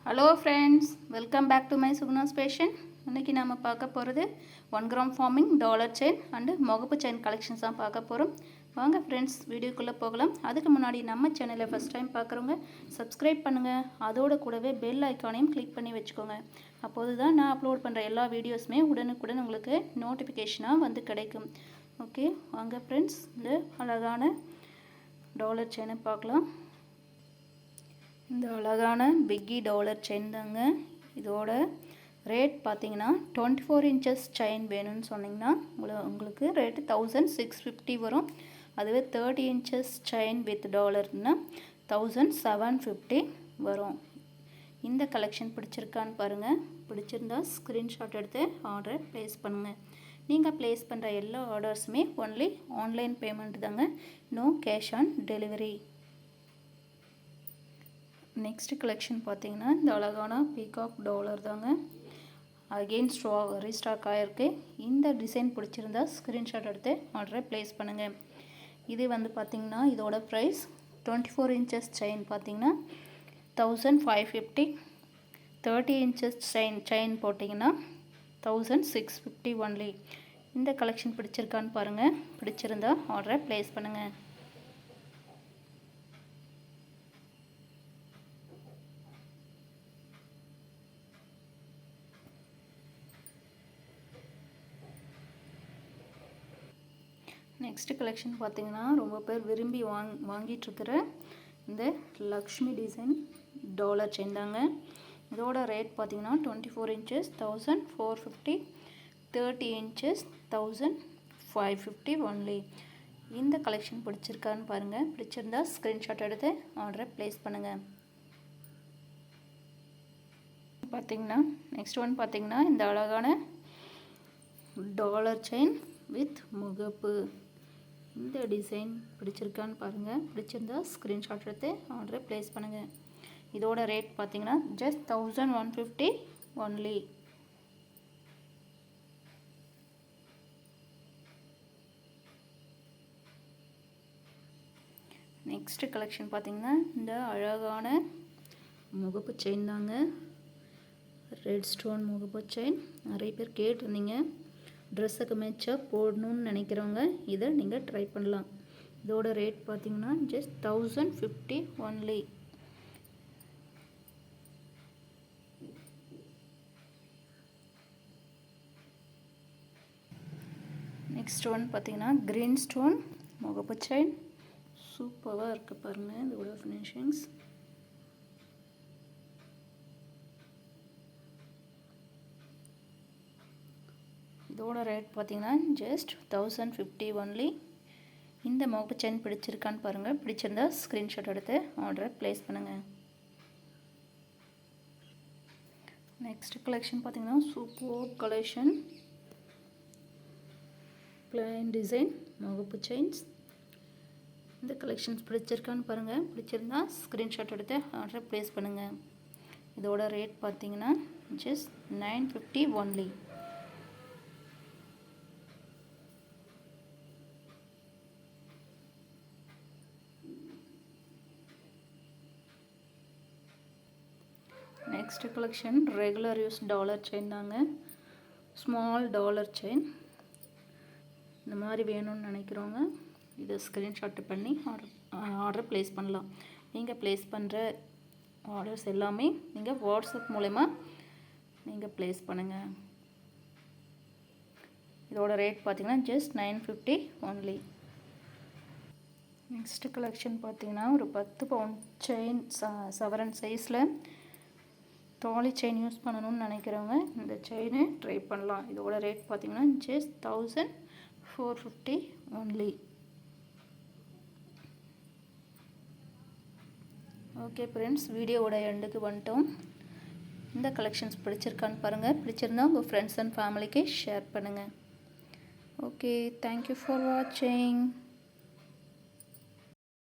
Hello friends, welcome back to my Sugunas fashion. இன்றைக்கி நம்ம பார்க்க போகிறது 1 gram forming dollar chain and முகப்பு செயின் கலெக்ஷன்ஸ் தான் பார்க்க போகிறோம். வாங்க ஃப்ரெண்ட்ஸ், வீடியோக்குள்ளே போகலாம். அதுக்கு முன்னாடி நம்ம சேனலை ஃபஸ்ட் டைம் பார்க்குறவங்க சப்ஸ்கிரைப் பண்ணுங்கள். அதோட கூடவே பெல் ஐக்கானையும் கிளிக் பண்ணி வச்சுக்கோங்க. அப்போது தான் நான் அப்லோட் பண்ணுற எல்லா வீடியோஸுமே உடனுக்குடன் உங்களுக்கு நோட்டிஃபிகேஷனாக வந்து கிடைக்கும். ஓகே, வாங்க ஃப்ரெண்ட்ஸ், இந்த அழகான டாலர் செயினை பார்க்கலாம். இந்த அழகான பிக்கி டாலர் செயின் தாங்க. இதோட ரேட் பார்த்தீங்கன்னா 24 இன்ச்சஸ் செயின் வேணும்னு சொன்னிங்கன்னா உங்களுக்கு ரேட்டு 1650 வரும். அதுவே 30 இன்ச்சஸ் செயின் வித் டாலர்னா 1750 வரும். இந்த கலெக்ஷன் பிடிச்சிருக்கான்னு பாருங்கள். பிடிச்சிருந்தா ஸ்க்ரீன்ஷாட் எடுத்து ஆர்டர் ப்ளேஸ் பண்ணுங்கள். நீங்கள் ப்ளேஸ் பண்ணுற எல்லா ஆர்டர்ஸுமே ஒன்லி ஆன்லைன் பேமெண்ட் தாங்க, no cash on delivery. Next collection பார்த்தீங்கன்னா இந்த அழகான பீகாக் டாலர் தாங்க. அகெயின் ரீஸ்டாக் ஆகிருக்கு. இந்த டிசைன் பிடிச்சிருந்தா ஸ்க்ரீன்ஷாட் எடுத்து ஆர்டரை ப்ளேஸ் பண்ணுங்கள். இது வந்து பார்த்திங்கன்னா இதோட ப்ரைஸ் 24 இன்ச்சஸ் செயின் பார்த்தீங்கன்னா 1550. 30 இன்ச்சஸ் செயின் போட்டிங்கன்னா 1650 ஒன்லி. இந்த கலெக்ஷன் பிடிச்சிருக்கான்னு பாருங்கள். பிடிச்சிருந்தா ஆர்டரை ப்ளேஸ் பண்ணுங்கள். நெக்ஸ்ட் கலெக்ஷன் பார்த்தீங்கன்னா ரொம்ப பேர் விரும்பி வாங்கிட்டுருக்கிற இந்த லக்ஷ்மி டிசைன் டாலர் செயின் தாங்க. இதோட ரேட் பார்த்தீங்கன்னா 24 இன்ச்சஸ் 1450, 30 இன்ச்சஸ் 1550 ஒன்லி. இந்த கலெக்ஷன் பிடிச்சிருக்கான்னு பாருங்கள். பிடிச்சிருந்தா ஸ்க்ரீன்ஷாட் எடுத்து ஆர்டரை ப்ளேஸ் பண்ணுங்கள். பார்த்தீங்கன்னா நெக்ஸ்ட் ஒன் பார்த்தீங்கன்னா இந்த அழகான டாலர் செயின் வித் முகப்பு. இந்த டிசைன் பிடிச்சிருக்கான்னு பாருங்கள். பிடிச்சிருந்தா ஸ்க்ரீன்ஷாட் எடுத்து ஆர்டரை ப்ளேஸ் பண்ணுங்கள். இதோட ரேட் பார்த்தீங்கன்னா ஜஸ்ட் 1150 ஒன்லி. நெக்ஸ்ட் கலெக்ஷன் பார்த்தீங்கன்னா இந்த அழகான முகப்பு செயின் தாங்க. ரெட் ஸ்டோன் முகப்பு செயின். நிறைய பேர் கேட்டிருந்தீங்க. ட்ரெஸ்ஸுக்கு மேட்சாக போடணும்னு நினைக்கிறவங்க இதை நீங்கள் ட்ரை பண்ணலாம். இதோட ரேட் பார்த்தீங்கன்னா ஜஸ்ட் 1050 ஒன்லி. நெக்ஸ்ட் ஒன் பார்த்தீங்கன்னா க்ரீன் ஸ்டோன் முகப்பு செயின். சூப்பராக இருக்குது பாருங்கள் இதோட ஃபினிஷிங்ஸ். இதோட ரேட் பார்த்தீங்கன்னா ஜஸ்ட் 1050 ஒன்லி. இந்த முகப்பு செயின் பிடிச்சிருக்கான்னு பாருங்கள். பிடிச்சிருந்தா ஸ்க்ரீன்ஷாட் எடுத்து ஆர்டரை ப்ளேஸ் பண்ணுங்கள். நெக்ஸ்ட் கலெக்ஷன் பார்த்தீங்கன்னா சூப்பர் கலெக்ஷன் பிளைன் டிசைன் முகப்பு செயின்ஸ். இந்த கலெக்ஷன்ஸ் பிடிச்சிருக்கான்னு பாருங்கள். பிடிச்சிருந்தா ஸ்க்ரீன்ஷாட் எடுத்து ஆர்டரை ப்ளேஸ் பண்ணுங்கள். இதோட ரேட் பார்த்தீங்கன்னா just 950 only. Next collection regular use dollar chain தாங்க. ஸ்மால் டாலர் செயின் இந்த மாதிரி வேணும்னு நினைக்கிறவங்க இதை ஸ்க்ரீன்ஷாட் பண்ணி ஆர்டர் ப்ளேஸ் பண்ணலாம். நீங்கள் ப்ளேஸ் பண்ணுற ஆர்டர்ஸ் எல்லாமே நீங்கள் வாட்ஸ்அப் மூலமா நீங்கள் ப்ளேஸ் பண்ணுங்கள். இதோட ரேட் பார்த்தீங்கன்னா ஜஸ்ட் 950 ஒன்லி. நெக்ஸ்ட் கலெக்ஷன் பார்த்தீங்கன்னா ஒரு 10 பவுண்ட் செயின் சவரன் சைஸில் தாலி செயின் யூஸ் பண்ணணும்னு நினைக்கிறவங்க இந்த செயினை ட்ரை பண்ணலாம். இதோட ரேட் பார்த்தீங்கன்னா ஜஸ்ட் 1450 ஒன்லி. ஓகே ஃப்ரெண்ட்ஸ், வீடியோவோட எண்டுக்கு வந்துட்டோம். இந்த கலெக்ஷன்ஸ் பிடிச்சிருக்கான்னு பாருங்கள். பிடிச்சிருந்தா உங்கள் ஃப்ரெண்ட்ஸ் அண்ட் ஃபேமிலிக்கு ஷேர் பண்ணுங்கள். ஓகே, தேங்க்யூ ஃபார் வாட்சிங்.